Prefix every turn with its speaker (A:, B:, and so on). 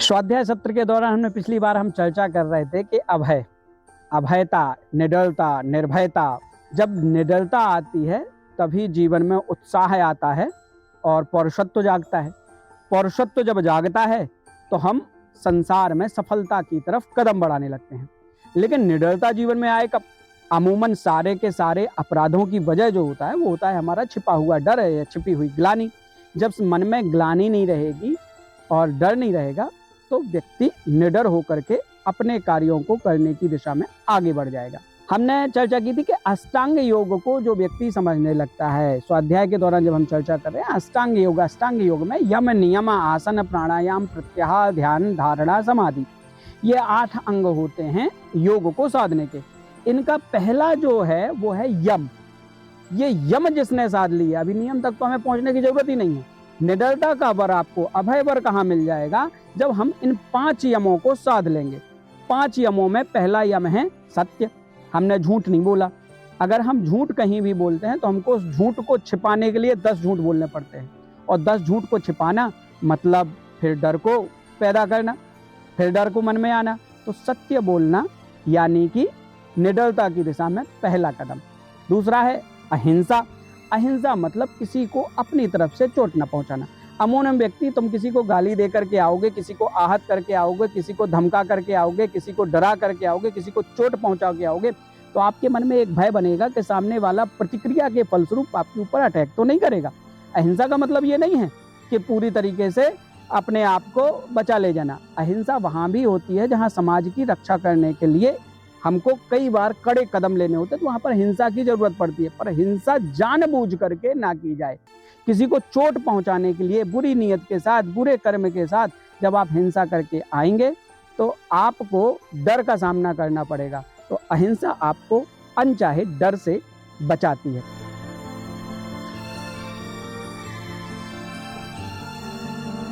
A: स्वाध्याय सत्र के दौरान हमने पिछली बार हम चर्चा कर रहे थे कि अभय, अभयता, निडरता, निर्भयता, जब निडरता आती है तभी जीवन में उत्साह आता है और पौरुषत्व जागता है। पौरुषत्व जब जागता है तो हम संसार में सफलता की तरफ कदम बढ़ाने लगते हैं। लेकिन निडरता जीवन में आए कब? अमूमन सारे के सारे अपराधों की वजह जो होता है वो होता है हमारा छिपा हुआ डर है या छिपी हुई ग्लानि। जब मन में ग्लानि नहीं रहेगी और डर नहीं रहेगा तो व्यक्ति निडर होकर के अपने कार्यों को करने की दिशा में आगे बढ़ जाएगा। हमने चर्चा की थी कि अष्टांग योग को जो व्यक्ति समझने लगता है, स्वाध्याय के दौरान जब हम चर्चा कर रहे हैं अष्टांग योग में यम, नियम, आसन, प्राणायाम, प्रत्याहार, ध्यान, धारणा, समाधि, ये 8 अंग होते हैं योग को साधने के। इनका पहला जो है वो है यम। ये यम जिसने साध लिया, अभी नियम तक तो हमें पहुंचने की जरूरत ही नहीं है। निडरता का वर आपको, अभय वर कहाँ मिल जाएगा? जब हम इन 5 यमों को साध लेंगे। 5 यमों में पहला यम है सत्य। हमने झूठ नहीं बोला। अगर हम झूठ कहीं भी बोलते हैं तो हमको उस झूठ को छिपाने के लिए 10 झूठ बोलने पड़ते हैं, और 10 झूठ को छिपाना मतलब फिर डर को पैदा करना, फिर डर को मन में आना। तो सत्य बोलना यानी कि निडरता की दिशा में पहला कदम। दूसरा है अहिंसा। अहिंसा मतलब किसी को अपनी तरफ से चोट न पहुंचाना। अमूमन व्यक्ति, तुम किसी को गाली दे करके आओगे, किसी को आहत करके आओगे, किसी को धमका करके आओगे, किसी को डरा करके आओगे, किसी को चोट पहुंचा के आओगे, तो आपके मन में एक भय बनेगा कि सामने वाला प्रतिक्रिया के फलस्वरूप आपके ऊपर अटैक तो नहीं करेगा। अहिंसा का मतलब ये नहीं है कि पूरी तरीके से अपने आप को बचा ले जाना। अहिंसा वहां भी होती है जहां समाज की रक्षा करने के लिए हमको कई बार कड़े कदम लेने होते हैं, तो वहां पर हिंसा की जरूरत पड़ती है। पर हिंसा जानबूझ करके ना की जाए। किसी को चोट पहुंचाने के लिए बुरी नीयत के साथ, बुरे कर्म के साथ जब आप हिंसा करके आएंगे तो आपको डर का सामना करना पड़ेगा। तो अहिंसा आपको अनचाहे डर से बचाती है।